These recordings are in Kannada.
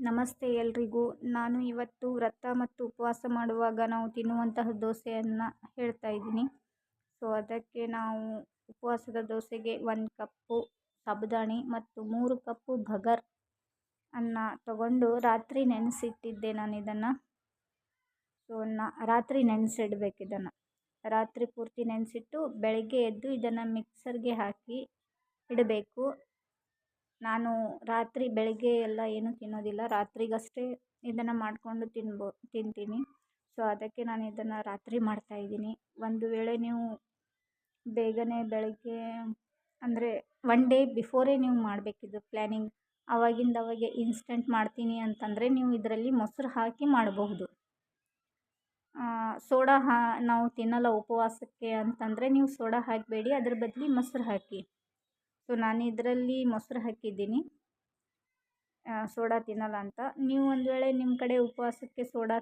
ನಮಸ್ತೆ ಎಲ್ರಿಗೂ. ನಾನು ಇವತ್ತು ವ್ರತ ಮತ್ತು ಉಪವಾಸ ಮಾಡುವಾಗ ನಾವು ತಿನ್ನುವಂತಹ ದೋಸೆಯನ್ನು ಹೇಳ್ತಾ ಇದ್ದೀನಿ. ಸೊ ಅದಕ್ಕೆ ನಾವು ಉಪವಾಸದ ದೋಸೆಗೆ 1 ಕಪ್ಪು ಸಾಬುದಾಣಿ ಮತ್ತು 3 ಕಪ್ಪು ಬಗರ್ ಅನ್ನ ತಗೊಂಡು ರಾತ್ರಿ ನೆನೆಸಿಟ್ಟಿದ್ದೆ ನಾನು ಇದನ್ನು. ಸೊ ರಾತ್ರಿ ನೆನೆಸಿಡ್ಬೇಕು. ಇದನ್ನು ರಾತ್ರಿ ಪೂರ್ತಿ ನೆನೆಸಿಟ್ಟು ಬೆಳಗ್ಗೆ ಎದ್ದು ಇದನ್ನು ಮಿಕ್ಸರ್ಗೆ ಹಾಕಿ ಇಡಬೇಕು. ನಾನು ರಾತ್ರಿ ಬೆಳಗ್ಗೆ ಎಲ್ಲ ಏನೂ ತಿನ್ನೋದಿಲ್ಲ, ರಾತ್ರಿಗಷ್ಟೇ ಇದನ್ನು ಮಾಡಿಕೊಂಡು ತಿಂತೀನಿ. ಸೊ ಅದಕ್ಕೆ ನಾನು ಇದನ್ನು ರಾತ್ರಿ ಮಾಡ್ತಾಯಿದ್ದೀನಿ. ಒಂದು ವೇಳೆ ನೀವು ಬೇಗನೆ ಬೆಳಗ್ಗೆ ಅಂದರೆ 1 ಡೇ ಬಿಫೋರೇ ನೀವು ಮಾಡಬೇಕಿದು ಪ್ಲ್ಯಾನಿಂಗ್. ಆವಾಗಿಂದವಾಗೆ ಇನ್ಸ್ಟೆಂಟ್ ಮಾಡ್ತೀನಿ ಅಂತಂದರೆ ನೀವು ಇದರಲ್ಲಿ ಮೊಸರು ಹಾಕಿ ಮಾಡಬಹುದು. ಸೋಡಾ ನಾವು ತಿನ್ನಲ್ಲ ಉಪವಾಸಕ್ಕೆ ಅಂತಂದರೆ ನೀವು ಸೋಡಾ ಹಾಕಬೇಡಿ, ಅದ್ರ ಬದಲು ಮೊಸರು ಹಾಕಿ. ಸೊ ನಾನು ಇದರಲ್ಲಿ ಮೊಸರು ಹಾಕಿದ್ದೀನಿ, ಸೋಡಾ ತಿನ್ನಲ್ಲ ಅಂತ. ನೀವು ಒಂದು ವೇಳೆ ನಿಮ್ಮ ಕಡೆ ಉಪವಾಸಕ್ಕೆ ಸೋಡಾ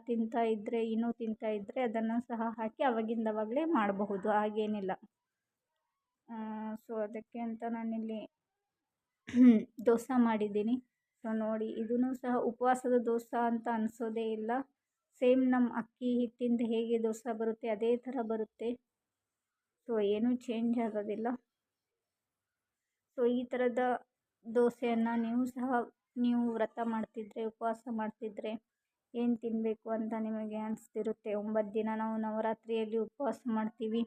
ಇನ್ನೂ ತಿಂತಾ ಇದ್ದರೆ ಅದನ್ನು ಸಹ ಹಾಕಿ ಆವಾಗಿಂದವಾಗಲೇ ಮಾಡಬಹುದು, ಹಾಗೇನಿಲ್ಲ. ಸೊ ಅದಕ್ಕೆ ಅಂತ ನಾನಿಲ್ಲಿ ದೋಸೆ ಮಾಡಿದ್ದೀನಿ. ಸೊ ನೋಡಿ, ಇದೂ ಸಹ ಉಪವಾಸದ ದೋಸೆ ಅಂತ ಅನಿಸೋದೇ ಇಲ್ಲ. ಸೇಮ್ ನಮ್ಮ ಅಕ್ಕಿ ಹಿಟ್ಟಿಂದ ಹೇಗೆ ದೋಸೆ ಬರುತ್ತೆ ಅದೇ ಥರ ಬರುತ್ತೆ. ಸೊ ಏನೂ ಚೇಂಜ್ ಆಗೋದಿಲ್ಲ. ಸೊ ಈ ಥರದ ದೋಸೆಯನ್ನು ನೀವು ವ್ರತ ಮಾಡ್ತಿದ್ರೆ, ಉಪವಾಸ ಮಾಡ್ತಿದ್ರೆ ಏನು ತಿನ್ನಬೇಕು ಅಂತ ನಿಮಗೆ ಅನಿಸ್ತಿರುತ್ತೆ. 9 ದಿನ ನಾವು ನವರಾತ್ರಿಯಲ್ಲಿ ಉಪವಾಸ ಮಾಡ್ತೀವಿ.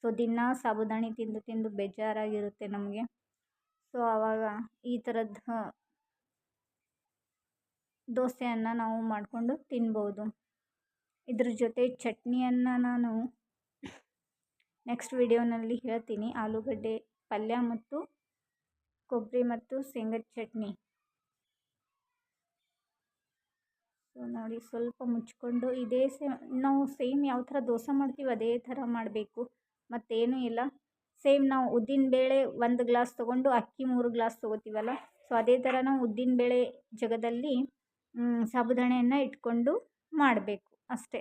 ಸೊ ದಿನ ಸಾಬುದಾಣಿ ತಿಂದು ಬೇಜಾರಾಗಿರುತ್ತೆ ನಮಗೆ. ಸೊ ಆವಾಗ ಈ ಥರದ ದೋಸೆಯನ್ನು ನಾವು ಮಾಡಿಕೊಂಡು ತಿನ್ಬೋದು. ಇದ್ರ ಜೊತೆ ಚಟ್ನಿಯನ್ನು ನಾನು ನೆಕ್ಸ್ಟ್ ವಿಡಿಯೋನಲ್ಲಿ ಹೇಳ್ತೀನಿ. ಆಲೂಗಡ್ಡೆ ಪಲ್ಯ ಮತ್ತು ಕೊಬ್ಬರಿ ಮತ್ತು ಶೇಂಗದ ಚಟ್ನಿ. ಸೊ ನೋಡಿ, ಸ್ವಲ್ಪ ಮುಚ್ಕೊಂಡು ನಾವು ಸೇಮ್ ಯಾವ ಥರ ದೋಸೆ ಮಾಡ್ತೀವಿ ಅದೇ ಥರ ಮಾಡಬೇಕು, ಮತ್ತೇನೂ ಇಲ್ಲ. ಸೇಮ್ ನಾವು ಉದ್ದಿನಬೇಳೆ 1 ಗ್ಲಾಸ್ ತೊಗೊಂಡು ಅಕ್ಕಿ 3 ಗ್ಲಾಸ್ ತೊಗೋತೀವಲ್ಲ, ಸೊ ಅದೇ ಥರ ನಾವು ಉದ್ದಿನಬೇಳೆ ಜಾಗದಲ್ಲಿ ಸಾಬುದಾಣಿಯನ್ನು ಇಟ್ಕೊಂಡು ಮಾಡಬೇಕು ಅಷ್ಟೇ.